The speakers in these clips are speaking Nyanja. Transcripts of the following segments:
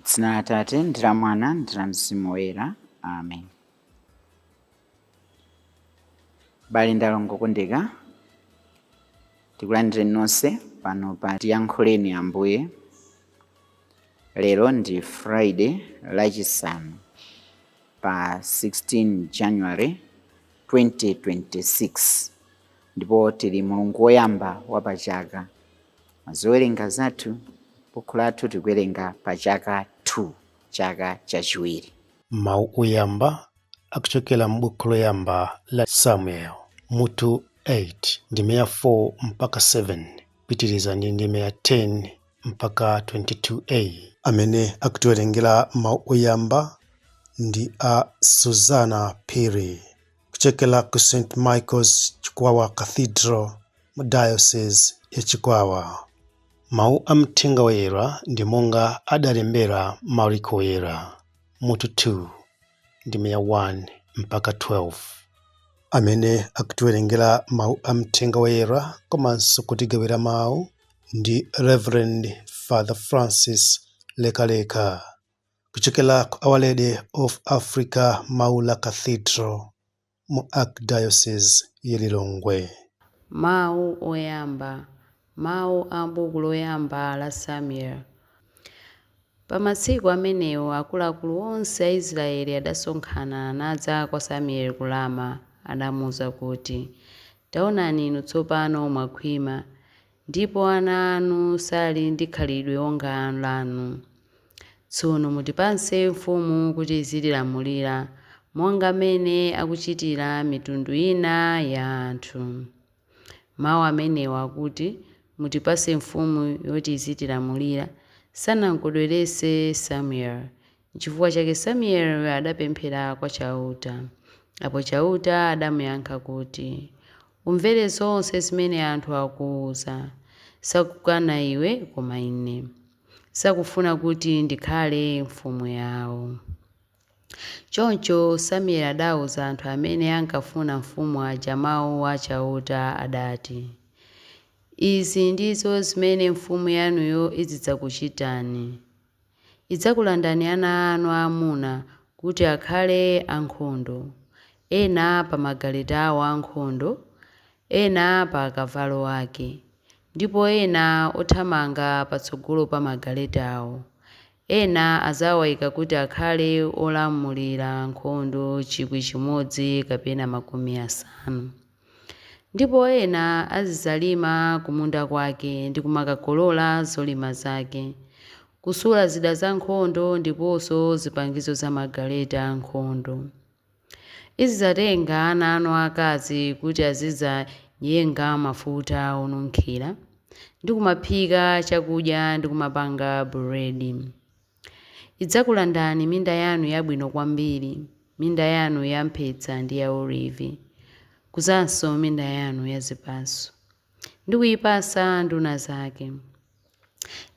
M'dzina la Atate ndi la Mwana ndi la Mzimu Woyera. Amen. Bale ndi alongo okondeka, tikulandireni nonse pano pa Tiyankhuleni Ambuye. Lero ndi Friday lachisanu pa 16 January 2026 ndipo tili mulungu woyamba wa pachaka. Zowerenga zathu buku lathu tikuwerenga pa chaka 2, chaka chachiwiri. Mawu oyamba akuchokera m'buku loyamba la Samuel mutu 8 ndime ya 4 mpaka 7 pitiriza ndi ndime ya 10 mpaka 22a. Amene akutiwerengera mawu oyamba ndi a Suzana Phiri kuchokera ku St. Michael's Chikwawa Cathedral mu Diocese ya Chikwawa. Mawu a mthenga woyera ndi monga adalembera Mariko woyera mutu 2 ndime ya 1 mpaka 12. Amene akutiwerengera mawu a mthenga woyera komanso kutigawira mawu ndi Reverend Father Francis Lekaleka kuchokera ku Our Lady of Africa Maula Cathedral mu Archdiocese ya Lilongwe. Mawu oyamba. Mawu a buku loyamba la Samuel. Pa masiku amenewo akuluakulu onse a Israeli adasonkhana nadza kwa Samueli ku Rama. Adamuwuza kuti, taonani inu tsopano mwakhwima, ndipo ana anu sali ndi khalidwe wonga lanu. Tsono mutipatse mfumu kuti izitilamulira monga mmene akuchitira mitundu ina ya anthu. Mawu amenewo akuti mutipatse mfumu yoti izitilamulira sanamukondweretse Samueli. N'chifukwa chake Samueli adapemphera kwa chauta. Apo chauta adamuyankha kuti, umvere zonse zimene anthu akuwuza. Sakukana iwe koma ine. Sakufuna kuti ndikhale mfumu yawo. Choncho Samueli adawuza anthu amene ankafuna mfumu aja mawu a chauta adati, izi ndizo zimene mfumu yanuyo izidzakuchitani. Idzakulandani ana anu aamuna kuti akhale ankhondo, ena pa magaleta awo ankhondo, ena pa akavalo ake, ndipo ena othamanga patsogolo pa magaleta awo. Ena azawayika kuti akhale olamulira nkhondo 1,000 kapena 50. Ndipo ena azidzalima kumunda kwake ndi kumakakolola zolima zake, kusula zida za nkhondo ndiponso zipangizo za magaleta ankhondo. Izidzatenga ana anu akazi kuti azidzayenga mafuta onunkhira ndi kumaphika chakudya ndi kumapanga buledi. Idzakulandani minda yanu yabwino kwambiri, minda yanu ya mphetsa ndi ya olivi, kuzanso minda yanu ya zipatso, ndi kuyipasa nduna zake.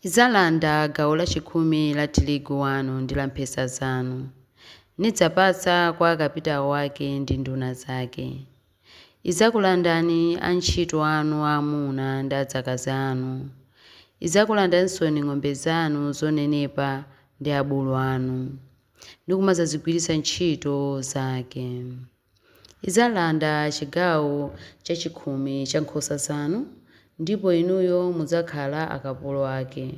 Idzalanda gawo la 10 la tirigu wanu ndi la mphesa zanu, nidzapatsa kwa akapitawo ake ndi nduna zake. Idzakulandani antchito anu aamuna ndi adzakazi anu. Idzakulandaninso ng'ombe zanu zonenepa ndi abulu anu, ndi kumadzazigwiritsa ntchito zake. Idzalanda chigawo cha 10 cha nkhosa zanu, ndipo inuyo mudzakhala akapolo ake.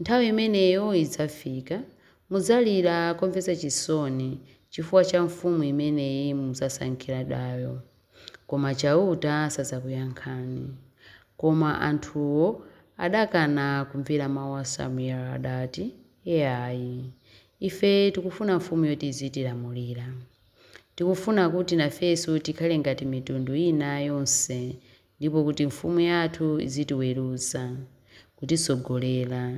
Nthawi imeneyo idzafika, mudzalira komvetsa chisoni chifukwa cha mfumu imeneyi mudzasankhira dayo. Koma chauta sadzakuyankhani. Koma anthuwo adakana kumvera mawu a Samueli adati, ayi, ife tikufuna mfumu yoti izitilamulira. Tikufuna kuti nafenso tikhale ngati mitundu ina yonse, ndipo kuti mfumu yathu izitiweruza, kutisogolera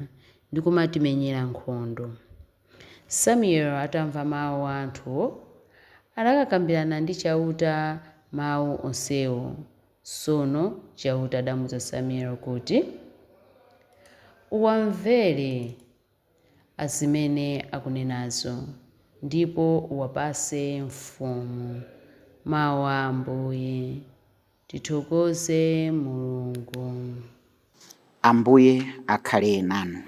ndi kumatimenyera nkhondo. Samueli atamva mawu a anthuwo, adakakambirana ndi chauta mawu onsewo. Tsono chauta adamuwuza Samueli kuti, uwamvere azimene akunenazo, ndipo uwapase mfumu. Mawu a Ambuye. Tithokoze Mulungu. Ambuye akhale nanu.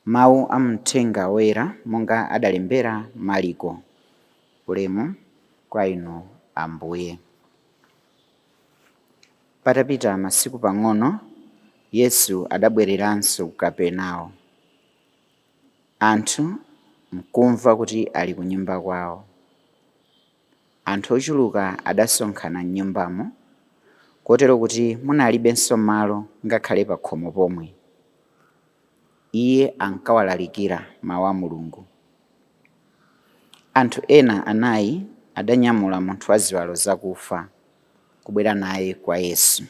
Mawu a mthenga woyera monga adalembera Mariko. Ulemu kwa inu Ambuye. Patapita masiku pang'ono, Yesu adabwereranso ku Kapenawo. Anthu nkumva kuti ali ku nyumba kwawo. Anthu ochuluka adasonkhana m'nyumbamo, kotero kuti munalibenso malo ngakhale pa khomo pomwe. Iye ankawalalikira mawu a Mulungu. Anthu ena anayi adanyamula munthu wa ziwalo zakufa kubwera naye kwa Yesu,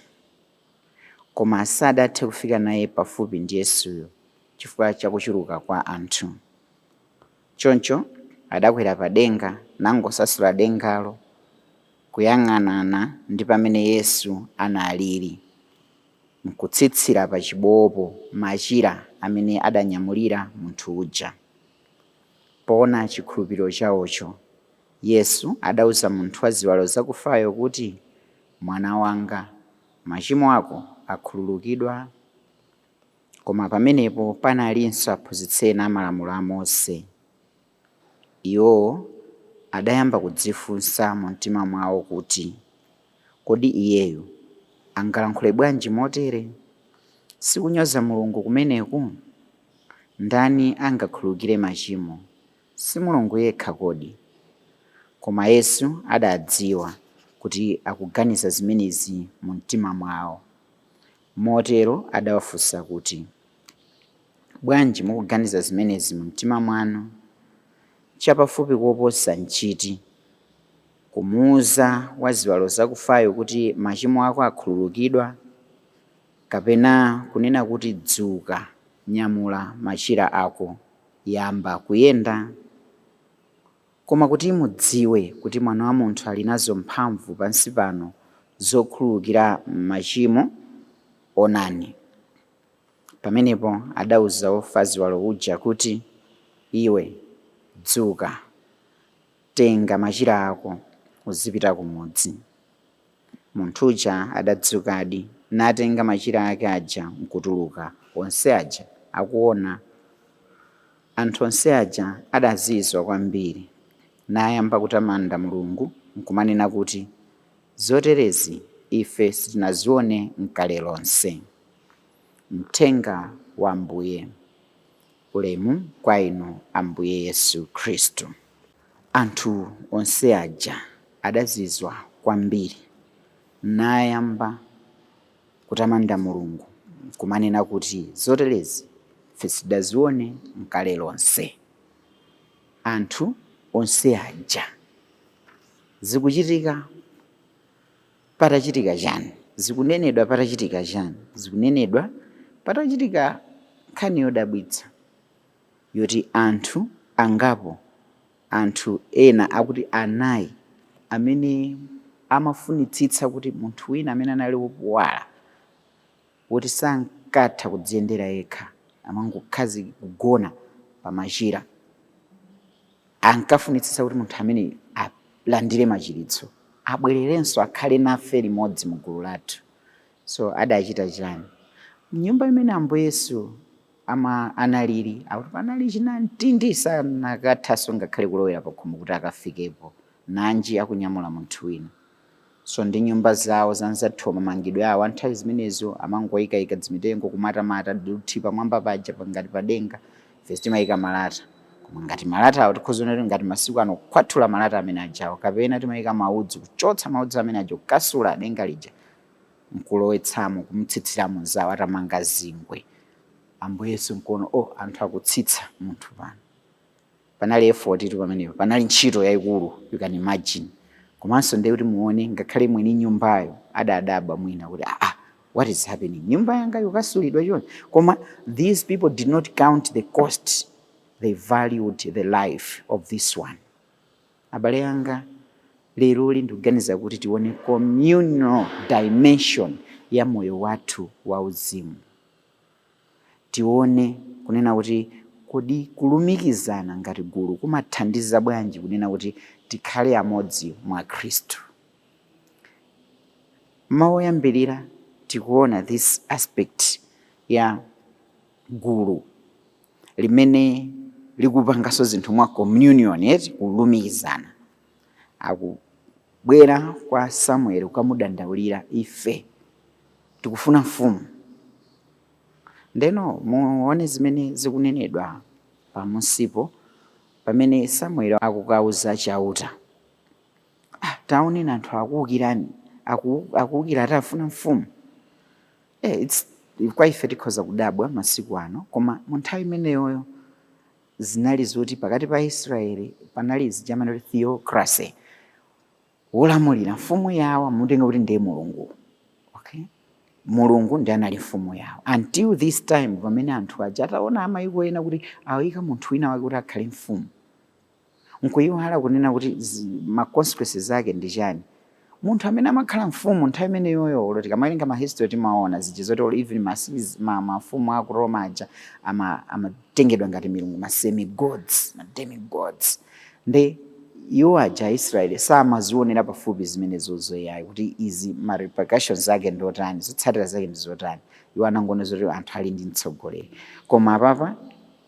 koma sadathe kufika naye pafupi ndi Yesuyo chifukwa cha kuchuluka kwa anthu. Choncho adakwera pa denga nangosasula dengalo kuyang'anana ndi pamene Yesu analili, nkutsitsira pa chibowopo machira amene adanyamulira munthu uja. Poona chikhulupiriro chawocho, Yesu adawuza munthu wa ziwalo zakufayo kuti, mwana wanga, machimo ako akhululukidwa. Koma pamenepo panalinso aphunzitsi ena amalamulo a Mose. Iwo adayamba kudzifunsa mu mtima mwawo kuti, kodi iyeyu angalankhule bwanji motere? Sikunyoza Mulungu kumeneku? Ndani angakhululukire machimo? Si Mulungu yekha kodi? Koma Yesu adadziwa kuti akuganiza zimenezi mu mtima mwawo. Motero adawafunsa kuti, bwanji mukuganiza zimenezi mu mtima mwanu? Chapafupi koposa nchiti, kumuwuza wa ziwalo zakufayo kuti machimo ako akhululukidwa, kapena kunena kuti dzuka, nyamula machira ako, yamba kuyenda? Koma kuti mudziwe kuti Mwana wa Munthu ali nazo mphamvu pansi pano zokhululukira machimo, onani. Pamenepo adawuza wofa ziwalo uja kuti, iwe dzuka, tenga machira ako uzipita kumudzi. Munthu uja adadzukadi natenga machira ake aja nkutuluka, onse aja akuona. Anthu onse aja adazizwa kwambiri, nayamba kutamanda Mulungu nkumanena kuti, zoterezi ife sitinazione n'kale lonse. Mthenga wa Ambuye. Ulemu kwa inu Ambuye Yesu Khristu. Anthu onse aja adazizwa kwambiri, nayamba kutamanda Mulungu nkumanena kuti, zoterezi ife sitinazione n'kale lonse. Anthu onse aja zikuchitika patachitika chani? Zikunenedwa patachitika chani? Zikunenedwa patachitika nkhani yodabwitsa yoti anthu angapo, anthu ena akuti anayi, amene amafunitsitsa kuti munthu wina amene anali wopuwala, woti sankatha kudziyendera yekha, amangokhazi kugona pa machira, ankafunitsitsa kuti munthu amene alandire machiritso, abwererenso akhale nafe limodzi mu gulu lathu. So adachita chani? Mnyumba imene Ambuye Yesu analili, akuti panali chinamtindi, sanakathanso ngakhale kulowera pa khomo kuti akafikepo, nanji akunyamula munthu wina. So ndi nyumba zawo zanzathu mamangidwe awo anthawi zimenezo amangoyikayika dzimitengo kumatamata duthi pamwamba paja ngati padenga, ife timayika malata. Koma ngati malata awo tikhozonera ngati masiku ano kukhwathula malata amene ajawo, kapena timayika maudzu, kuchotsa maudzu amene aja, kukasula denga lija nkulowetsamo, kumutsitsiramo zawo atamanga zingwe. Ambuye Yesu nkuona, anthu akutsitsa munthu pano. Panali effort tu pamenepo, panali ntchito yayikulu, you can imagine. Komanso ndiye kuti muone ngakhale mwini nyumbayo adadaba mwina kuti what is happening? Nyumba yanga yukasulidwa chonchi. Koma these people did not count the cost. They valued the life of this one. Abale yanga, lero ndikuganiza kuti tione communal dimension ya moyo wathu wa uzimu. Tione kunena kuti kodi kulumikizana ngati gulu kumathandiza bwanji kunena kuti tikhale amodzi mwa Khristu. Mawu yambirira tikuona this aspect ya gulu limene likupanganso zinthu mwa communion yeti kulumikizana. Akubwera kwa Samueli kukamudandaulira, ife tikufuna mfumu. Ndeno muone zimene zikunenedwa pamunsipo pamene Samueli akukauza chauta, taoneni anthu akuwukirani, akuwukira atafuna mfumu. Kwa ife tikhoza kudabwa masiku ano, koma mu nthawi imeneyoyo zinali zoti pakati pa Israeli panali zijamani theocracy, wolamulira mfumu yawo mutenga kuti ndiye Mulungu. Okay? Mulungu ndiye anali mfumu yawo until this time pamene anthu aja ataona amayiko ena kuti awika munthu wina wake kuti akhale mfumu, nkuyiwala kunena kuti ma consequences zake ndi chani. Munthu amene amakhala mfumu nthawi imeneyoyo loti kamawerenga ma history timaona zija zoti even mafumu aku Roma aja amatengedwa ngati milungu, ma semi-gods, ma demi-gods. Nde iwo aja Israeli samazionera pafupi zimene zozoyayi kuti izi ma repercussions zake ndotani, zotsatira zake ndi zotani. Iwo anangona zoti anthu ali ndi mtsogoleri. Koma apapa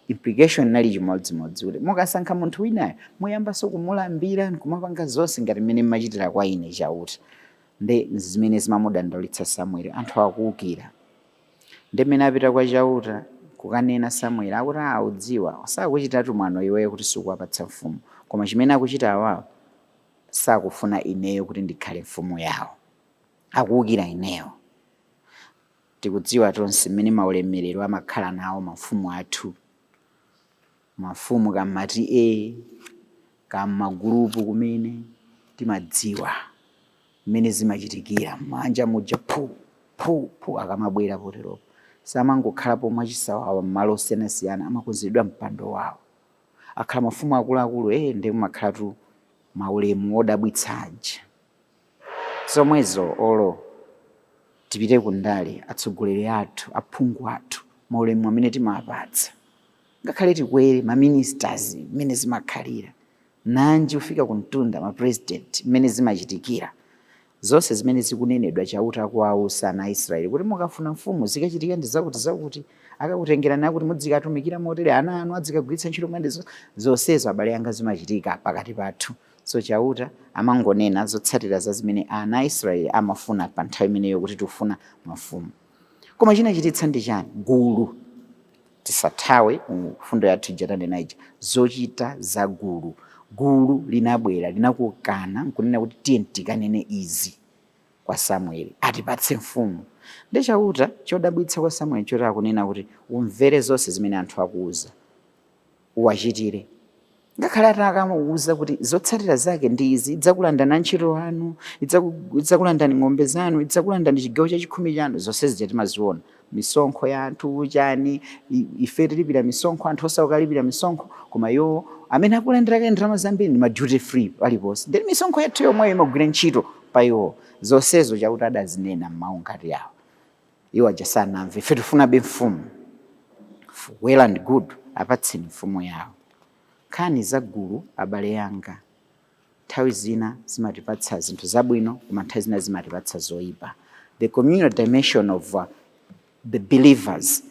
implication nali chimodzimodzi kuti mukasankha munthu winayo muyambanso kumulambira nkumapanga zonse ngati mmene mmachitira kwa ine chauta. Nde zimene zimamudandaulitsa Samueli, anthu akuwukira. Nde mmene apita kwa chauta kukanena Samueli akuti udziwa sakuchitatu mwano iweyo kuti sikuwapatsa mfumu, koma chimene akuchita awawo sakufuna ineyo kuti ndikhale mfumu yawo, akuwukira ineyo. Tikudziwa tonse mmene maulemerero amakhala nawo mafumu athu, mafumu kamati kamagulupu kumene timadziwa mmene zimachitikira manja muja phu akamabwera poteropo samangokhalapo mwachisawawa m'malo osiyanasiyana, amakonzedwa mpando wawo. Akhala mafumu akuluakulu ndi kumakhalatu maulemu odabwitsa aja. Zomwezo olo tipite kundale atsogoleri athu, aphungu athu, maulemu amene timawapatsa. Ngakhale tikwere ma ministers mmene zimakhalira, nanji ufika kumtunda ma president mmene zimachitikira. Zonse zimene zikunenedwa chauta kuwausa ana Israeli kuti mukafuna mfumu zikachitika ndi zakuti akakutengerani kuti mudzikatumikira motere ana anu adzikagwiritsa ntchito mwende zonsezo abale anga zimachitika pakati pathu. So chauta amangonena zotsatira za zimene ana Israeli amafuna pa nthawi imeneyo kuti tikufuna mafumu. Koma chinachititsa ndi chani? Gulu. Tisathawe mfundo yathu ijatanena ija zochita za gulu. Gulu linabwera linakukana nkunena kuti tiye tikanene izi kwa Samueli atipatse mfumu. Nde chauta chodabwitsa kwa Samueli choti akunena kuti umvere zonse zimene anthu akuuza uwachitire. Ngakhale atakamuuza kuti zotsatira zake ndi izi, idzakulandani ntchito anu, idzakulandani ng'ombe zanu, idzakulandani chigawo cha 10 chanu, zonse zija timaziona. Misonkho ya anthu chani, ife tilipira misonkho, anthu osaukalipira misonkho, koma yo amene akulandira ndalama zambiri ndi ma duty free paliponse. Ndi misonkho yathu yomwe imagwira ntchito pa iwo. Zonsezo chauta adazinena m'mawu ngati yawo. Iwo aja sanamve, ife tifunabe mfumu. Well and good, apatseni mfumu yawo. Nkhani za gulu abale yanga, nthawi zina zimatipatsa zinthu zabwino, koma nthawi zina zimatipatsa zoyipa. The communal dimension of the believers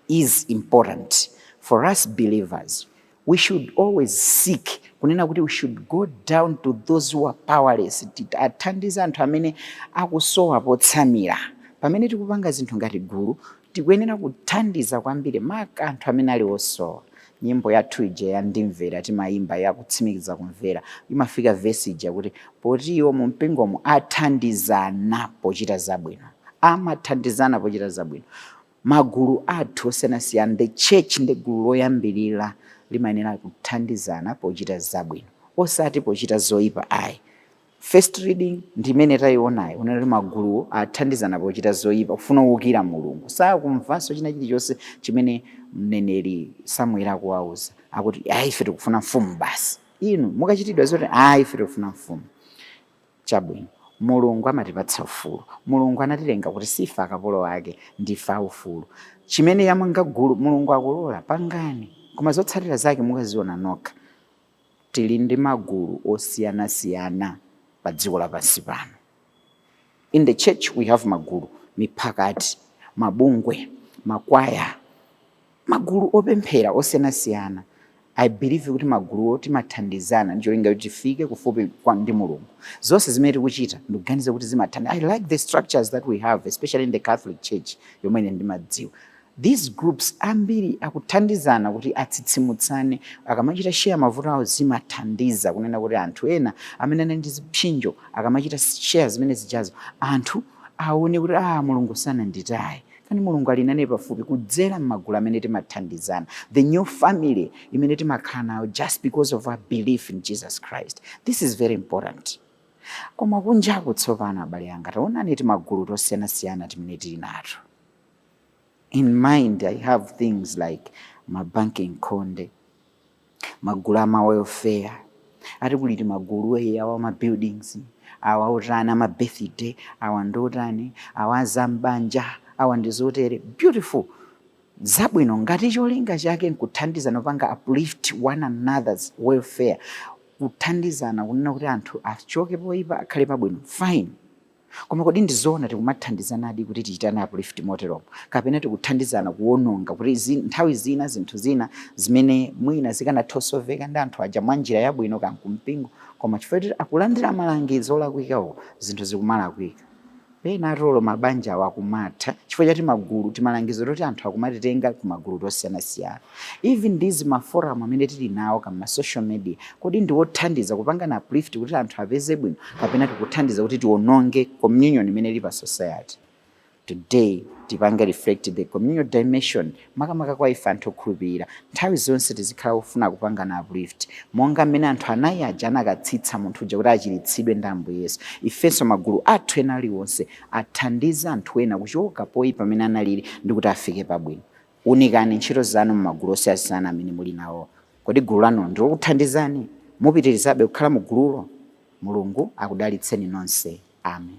is important. For us believers, we should always seek kunena kuti we should go down to those who are powerless. Athandiza anthu amene akusowa potsamira. Pamene tikupanga zinthu ngati gulu, tikuyenera kuthandiza kwambiri maka anthu amene ali osowa. Nyimbo yathu ija yandimvera timayimba yakutsimikiza kumvera imafika verse ija kuti poti iwo mu mpingomo athandizana pochita zabwino. Amathandizana pochita zabwino. Magulu athu osiyanasiyana, the church ndi gulu loyambirira limayenera kuthandizana pochita zabwino, osati pochita zoyipa ayi. First reading ndimene tayionayo unali magulu athandizana pochita zoyipa kufuna kuwukira Mulungu. Sakumvanso china chilichonse chimene mneneri Samueli akuwauza akuti ife tikufuna mfumu basi. Inu mukachitidwa zoti ife tikufuna mfumu. Chabwino, Mulungu amatipatsa ufulu. Mulungu anatilenga kuti sifa akapolo wake ndifa ufulu. Chimene yamanga gulu Mulungu akulola pangani, koma zotsatira zake mukaziona nokha. Tili ndi magulu osiyanasiyana pa dziko lapansi pano. In the church we have magulu, mipakati, mabungwe, makwaya, magulu opemphera osiyanasiyana. I believe kuti maguluwo timathandizana ndicholinga kuti tifike kufupi ndi Mulungu. Zonse zimene tikuchita ndikuganiza kuti zimathandiza. I like the structures that we have, especially in the Catholic Church yomwe ine ndimadziwa. These groups ambiri akuthandizana kuti atsitsimutsane, akamachita share mavuto awo zimathandiza kunena kuti anthu ena amene ali ndi zipsinjo akamachita share zimene zijazo anthu aone kuti Mulungu sananditaye. Kani Mulungu ali nane pafupi kudzera m'magulu amene timathandizana. The new family imene timakhala nayo just because of our belief in Jesus Christ. This is very important. Koma kunjaku tsopano abale anga taonani timagulu tosiyanasiyana timene tili nato. In mind, I have things like mabanking konde, magulu ama welfare, ati kuliti magulu awa ma buildings, awa otani ama birthday, awa ndotani, awa zambanja, awa ndizotere. Beautiful. Zabwino ngati cholinga chake nkuthandizana panga uplift one another's welfare. Kuthandizana kunena kuti anthu achoke poipa akhale pabwino. Fine. Koma kodi ndizoona tikumathandizanadi kuti tichitane uplift motero kapena tikuthandizana kuononga kuti nthawi zina zinthu zina zimene mwina zikanatosoveka ndi anthu aja mwa njira yabwino kankumpingo, koma chifukwa akulandira malangizo olakwikawo zinthu zikumalakwika. Pena atolo mabanja wakumatha chifukwa chati magulu timalangizo toti anthu akumatitenga ku magulu tosiyanasiyana. Even these maforum amene tili nawo kama social media kodi ndiwothandiza kupanga na uplift kuti anthu apeze bwino kapena tikuthandiza kuti tiononge communion imene ili pa society. Today tipange reflect the communal dimension makamaka kwa ife anthu okhulupirira nthawi zonse tizikhala kufuna kupanga na uplift monga mmene anthu anayi aja anakatsitsa munthu uja kuti achiritsidwe ndi Ambuye Yesu. Ifenso magulu athu ena aliwonse athandiza anthu ena kuchoka poyipa pamene analili ndi kuti afike pabwino. Unikani ntchito zanu m'magulu osiyana amene muli nawo. Kodi gulu lanu ndikuthandizani? Mupitirizabe kukhala mu gululo? Mulungu akudalitseni nonse. Amen.